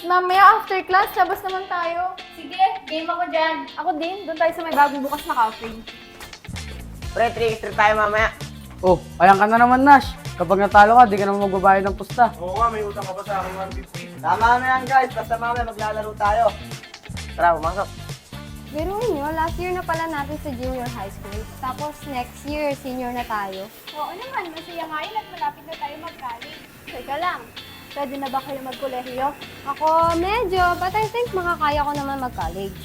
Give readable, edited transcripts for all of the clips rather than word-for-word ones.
Mamaya after class, labas naman tayo. Sige, game ako dyan. Ako din, doon tayo sa may bagong bukas na cafe. Pre, 3 tayo mamaya. Oh, ayan ka na naman, Nash. Kapag natalo ka, di ka naman magbabayad ng pusta. Oo nga, may utang ka pa sa akin 150. Tama na yan guys, basta mamaya maglalaro tayo. Tara, pumasok. Biruin nyo, last year na pala natin sa junior high school. Tapos next year, senior na tayo. Oo naman, masaya nga yun at malapit na tayo mag-college. Teka lang, pwede na ba kayo magkolehiyo? Ako, medyo, but I think makakaya ko naman mag-college.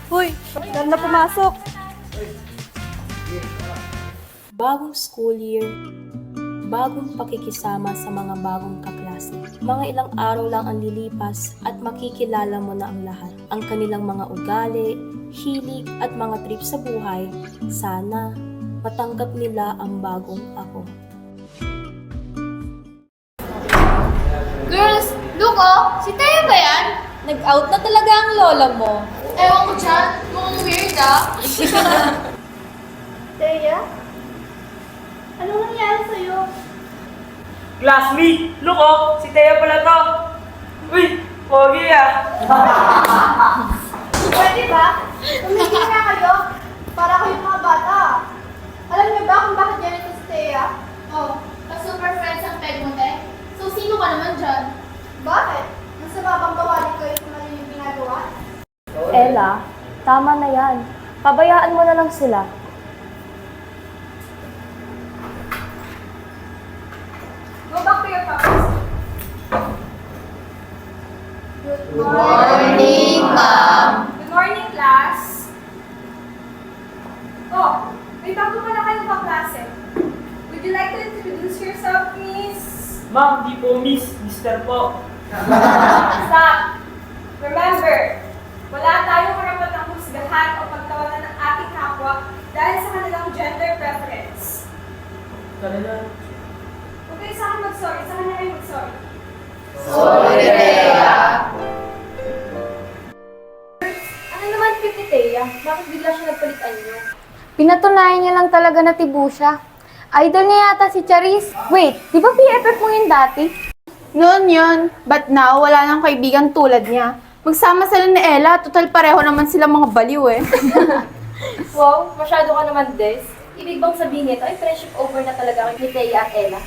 Hoy, dahil na pumasok. Bagong school year, bagong pakikisama sa mga bagong kaklase. Mga ilang araw lang ang lilipas at makikilala mo na ang lahat. Ang kanilang mga ugali, hilig at mga trip sa buhay. Sana matanggap nila ang bagong ako. Girls, look oh! Si Taya ba yan? Nag-out na talaga ang lola mo. Ewan ko dyan. Mukhang weird ah. Taya? Anong nangyari sa'yo? Classmate! Look oh! Si Thea pala to! Uy! Pogi ah! Pwede ba? Tumigil na kayo. Para kayong mga bata. Alam niyo ba kung bakit ganito si Taya? Oh, super friends ang peg mo, te. So, sino ka naman dyan? Bakit? Nasa babang bawali kayo sa mali yung ginagawa? Ella, tama na yan. Pabayaan mo na lang sila. Go back to your topics. Good morning, ma'am. Good morning, class. Oh, may bago pala kayong kaklase. Would you like to introduce yourself, miss? Ma'am, di po miss. Mister po. Stop! Remember, wala tayong karapatang husgahan o pagtawanan ng ating kapwa dahil sa kanilang gender preference. Talaga. Huwag kayo sa akin mag-sorry, sa kanya kayo mag-sorry. Ano naman tip ni Thea? Bakit bigla siya nagpalit anyo? Pinatunayan niya lang talaga na tibo siya. Idol niya yata si Charis. Wait, di ba BFF mo yun dati? Noon yun, but now wala nang kaibigan tulad niya. Magsama sila ni Ella, total pareho naman sila mga baliw eh. Wow, masyado ka naman, Des. Ibig bang sabihin nito ay friendship over na talaga kay Thea at Ella?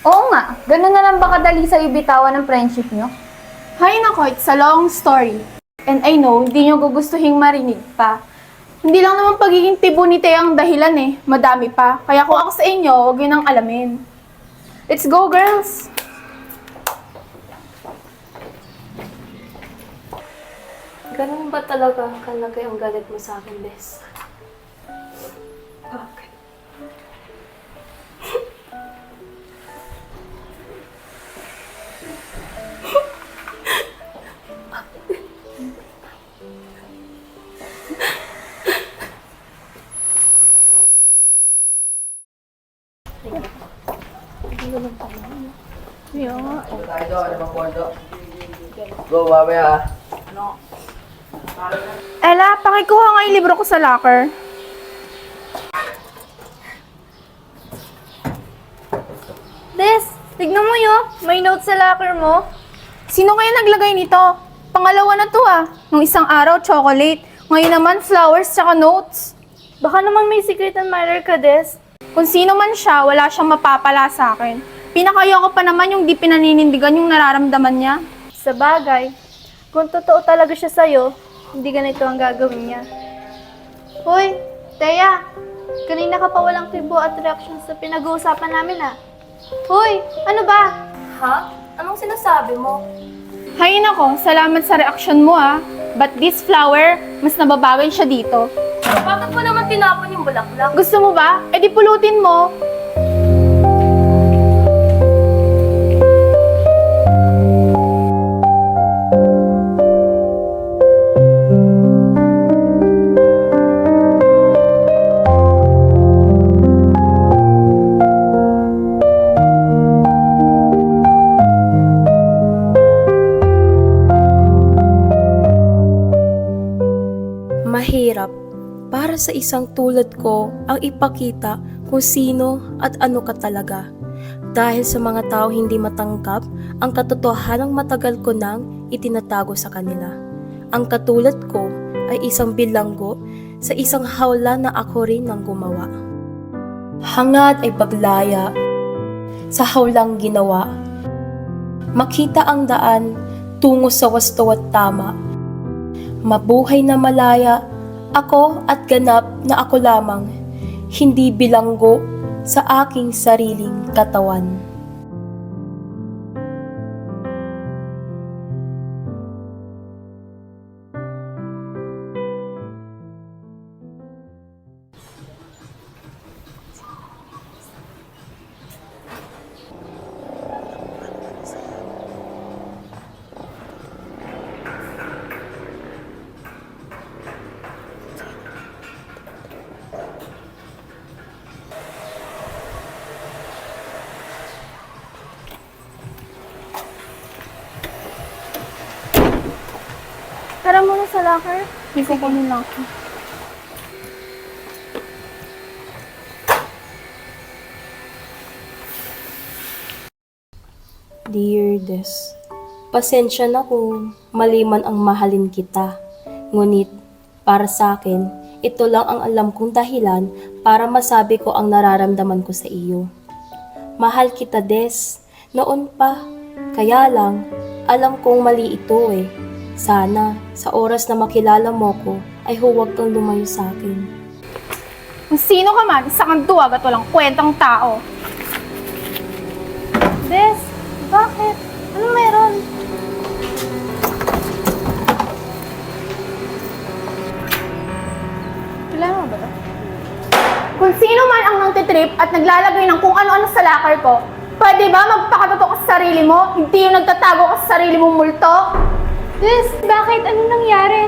Oo nga, ganun na lang ba kadali sa ibitawan ng friendship niyo? Hay nako, it's a long story. And I know, hindi nyo gugustuhin marinig pa. Hindi lang naman pagiging tibo ni Thea ang dahilan eh. Madami pa. Kaya kung ako sa inyo, huwag yun ang alamin. Let's go, girls! Ganun ba talaga kalagay ang galit mo sa akin, Des? Bakit? Tayo doon, ano bang pondo? Go, mamaya ah. Ella, pakikuha nga yung libro ko sa locker. Des, tignan mo yun. May note sa locker mo. Sino kaya naglagay nito? Pangalawa na to ah. Nung isang araw, chocolate. Ngayon naman, flowers tsaka notes. Baka naman may secret admirer ka, Des. Kung sino man siya, wala siyang mapapala sa akin. Pinakayoko pa naman yung di pinaninindigan yung nararamdaman niya. Sa bagay, kung totoo talaga siya sa'yo, hindi ganito ang gagawin niya. Hoy, Taya! Kanina ka pa walang tibo at reaction sa pinag-uusapan namin ah. Hoy, ano ba? Ha? Anong sinasabi mo? Hay nako, salamat sa reaksyon mo ah. But this flower, mas nababagay siya dito. Bakit mo naman tinapon yung bulaklak? Gusto mo ba? E di pulutin mo. Mahirap para sa isang tulad ko ang ipakita kung sino at ano ka talaga. Dahil sa mga tao hindi matanggap ang katotohanang matagal ko nang itinatago sa kanila. Ang katulad ko ay isang bilanggo sa isang hawla na ako rin ang gumawa. Hangad ay paglaya sa hawlang ginawa. Makita ang daan tungo sa wasto at tama. Mabuhay na malaya ako at ganap na ako lamang, hindi bilanggo sa aking sariling katawan. Tara muna sa locker. May kukunin lang ako. Dear Des, pasensya na kung mali man ang mahalin kita. Ngunit, para sa akin, ito lang ang alam kong dahilan para masabi ko ang nararamdaman ko sa iyo. Mahal kita, Des. Noon pa. Kaya lang, alam kong mali ito eh. Sana, sa oras na makilala mo ko, ay huwag kang lumayo sa akin. Kung sino ka man, isa kang duwag at walang kwentang tao. Des, bakit? Ano meron? Kailangan mo ba ito? Kung sino man ang nangtitrip at naglalagay ng kung ano-ano sa locker ko, pwede ba magpakatotoo ka sa sarili mo? Hindi yung nagtatago ka sa sarili mong multo? Des, bakit? Anong nangyari?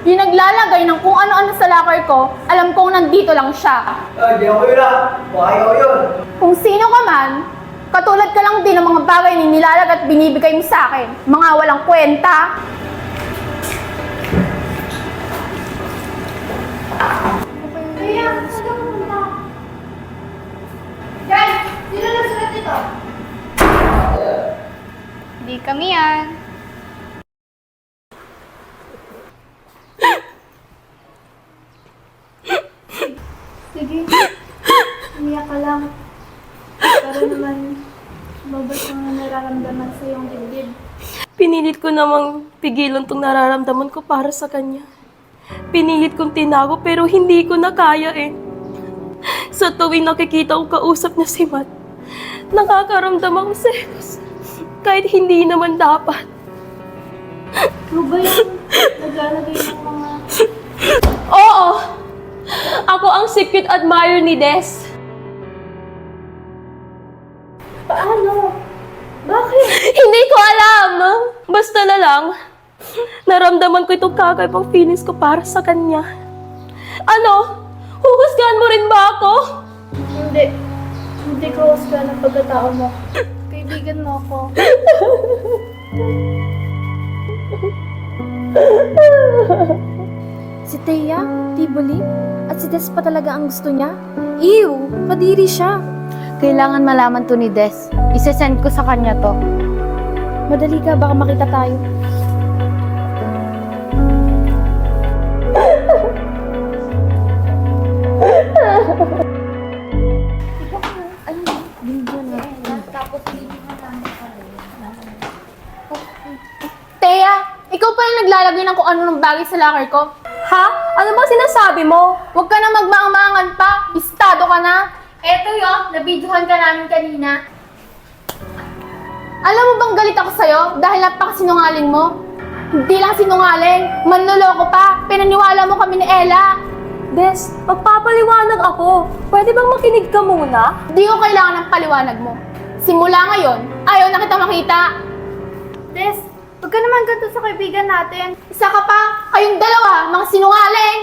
Yung naglalagay ng kung ano-ano sa locker ko, alam kong nandito lang siya. Di ako yun ah. Baka ikaw yun. Kung sino ka man, katulad ka lang din ng mga bagay na nilalag at binibigay mo sa akin. Mga walang kwenta. Kaya, saan ka pumunta? Guys, sino nagsulat ito? Di kami yan. Sige, umiyak ka lang. Para naman mabas ang nararamdaman sa iyong dibdib. Pinilit ko namang pigilan tong nararamdaman ko para sa kanya. Pinilit kong tinago pero hindi ko na kaya eh. Sa tuwing nakikita ko kausap niya si Matt, nakakaramdam ako selos. Kahit hindi naman dapat. Ano ba yung naglalagay ng mga... Oo! Ako ang secret admirer ni Des. Paano? Bakit? Hindi ko alam! Basta na lang, naramdaman ko itong kakaibang feelings ko para sa kanya. Ano? Huhusgahan mo rin ba ako? Hindi. Hindi ko husga ng pagkatao mo. Kaibigan mo ako. Si Thea, Tiboli, at si Des pa talaga ang gusto niya? Ew, kadiri siya. Kailangan malaman to ni Des. Isesend ko sa kanya to. Madali ka, baka makita tayo. Thea, ikaw pa yung naglalagay ng kung ano ng bagay sa locker ko. Ha? Ano bang sinasabi mo? Huwag ka na magmaang-maangan pa. Bistado ka na. Eto yun, nabidyohan ka namin kanina. Alam mo bang galit ako sa'yo dahil napakasinungaling mo? Hindi lang sinungaling, manloloko pa. Pinaniwala mo kami ni Ella. Des, magpapaliwanag ako. Pwede bang makinig ka muna? Hindi ko kailangan ng paliwanag mo. Simula ngayon, ayaw na kita makita. Des, huwag ka naman ganito sa kaibigan natin. Isa ka pa, kayong dalawa, mga sinungaling.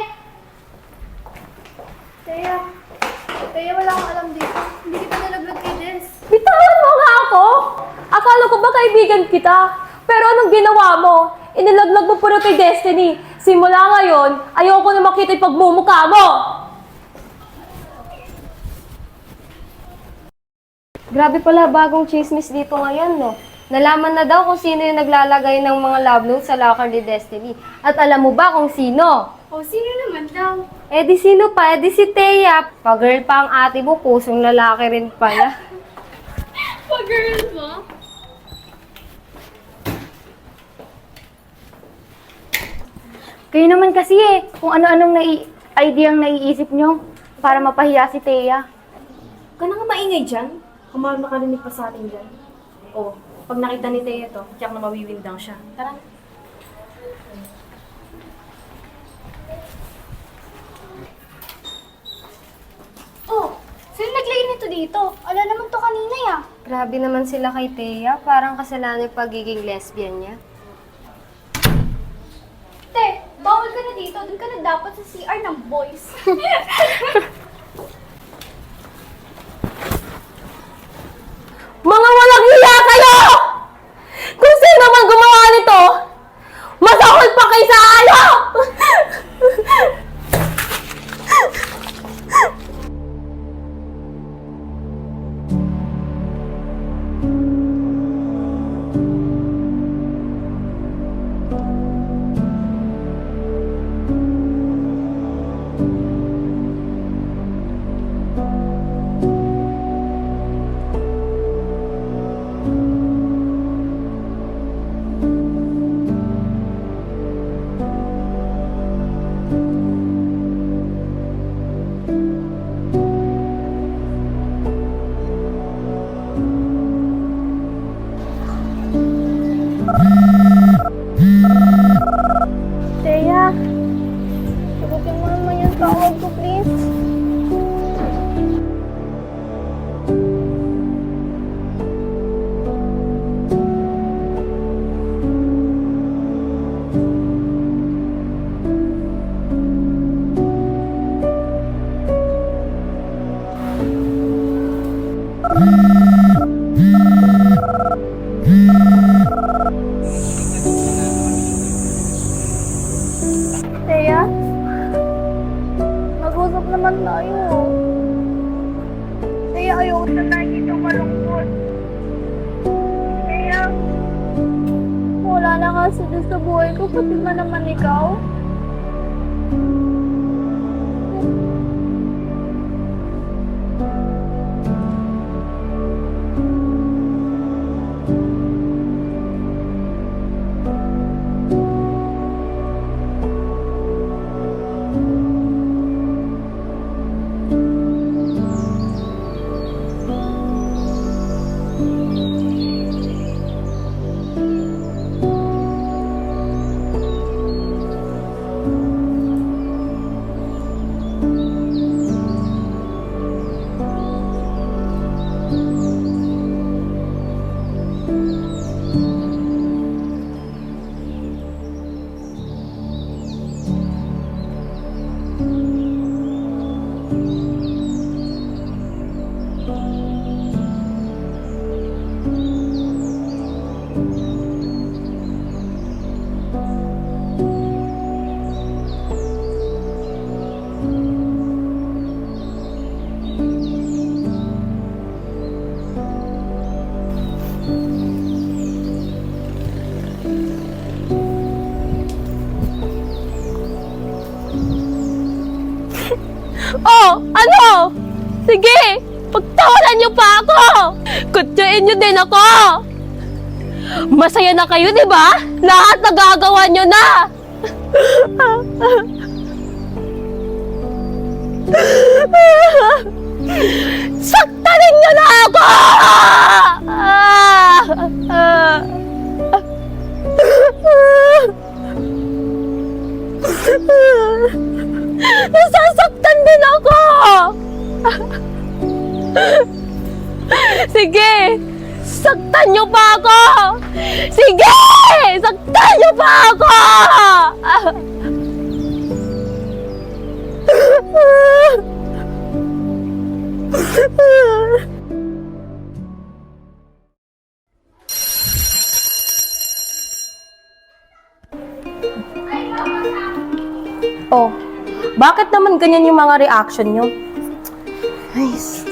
Kaya wala akong alam dito. Hindi kita nalaglag kay Des. Bitawan mo nga ako! Akala ko ba kaibigan kita? Pero anong ginawa mo? Inilaglag mo puro kay Destiny. Simula ngayon, ayoko na makita yung pagmumukha mo! Grabe pala bagong chismis dito ngayon, no? Nalaman na daw kung sino yung naglalagay ng mga love notes sa locker ni Destiny. At alam mo ba kung sino? O, sino naman daw? Eh di sino pa? Eh di si Thea. Pag-girl pa ang ate mo, pusong lalaki rin pala. Pa-girl mo? Kayo naman kasi kung ano-anong idea ang naiisip nyo para mapahiya si Thea. Ka na nga maingay dyan. Kung makarinig pa sa atin dyan. O, pag nakita ni Thea to, tiyak na mawiwindang siya. Tara na. Oh, sino naglagay nito dito? Ala naman to kanina ya. Grabe naman sila kay Thea. Parang kasalanan yung pagiging lesbian niya. Te, bawal ka na dito. Doon ka na dapat sa CR ng boys. Mga walang hiya kayo! Kung sino man gumawa nito, masahol pa kayo sa ano! Teya, sagutin mo naman yung tawag ko, please. Teya, mag-usap naman tayo. Teya, ayoko na tayo dito malungkot. Teya, wala na kasi dun sa buhay ko, pati ba naman ikaw? Oh, ano? Sige, pagtawanan niyo pa ako! Kutyain niyo din ako! Masaya na kayo, di ba? Lahat nagagawa niyo na! Saktanin niyo na ako! Nasasaktan din ako! Sige! Saktan niyo pa ako! Sige! Saktan niyo pa ako! Oh, bakit naman ganyan yung mga reaction nyo? Nice.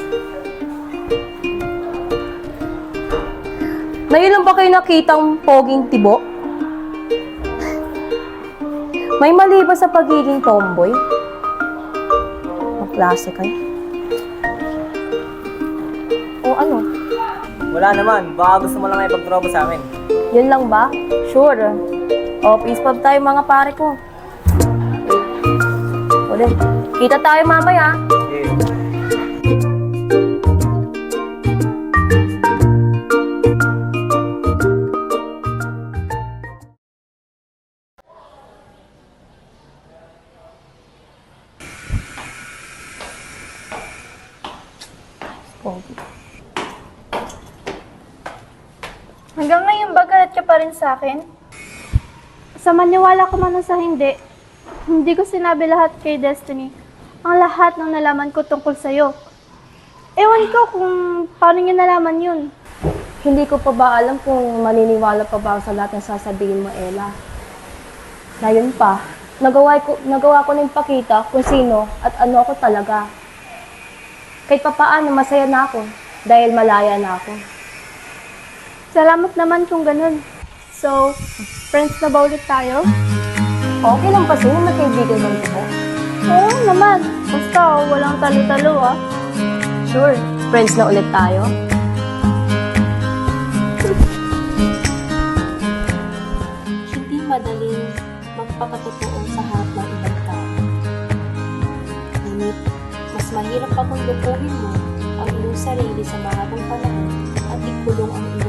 Ngayon lang ba kayo nakitang poging tibo? May mali ba sa pagiging tomboy? Ang klase kayo. O ano? Wala naman, baka gusto mo lang ipag-tropa sa amin. Yun lang ba? Sure. O, peace pub tayo mga pare ko. Ulit. Kita tayo mamaya. Hanggang ngayon ba galit ka pa rin sa akin? Sa maniwala ko man o sa hindi ko sinabi lahat kay Destiny. Ang lahat ng nalaman ko tungkol sa'yo. Ewan ko kung paano niya nalaman yun. Hindi ko pa ba alam kung maniniwala pa ba ako sa lahat ng sasabihin mo, Ella. Ngayon pa, nagawa ko na ipakita kung sino at ano ako talaga. Kahit papaano, masaya na ako dahil malaya na ako. Salamat naman kung ganun. So, friends na ba ulit tayo? Okay lang pa sa'yo, magkaibigan mo ko. Oo naman. Basta walang talo-talo ah. Sure, friends na ulit tayo. Hindi madaling magpakatotoo sa harap ng ibang tao. Ngunit, mas mahirap pa kung lukuhin mo ang iyong sarili sa mahabang panahon at ikulong ang iyong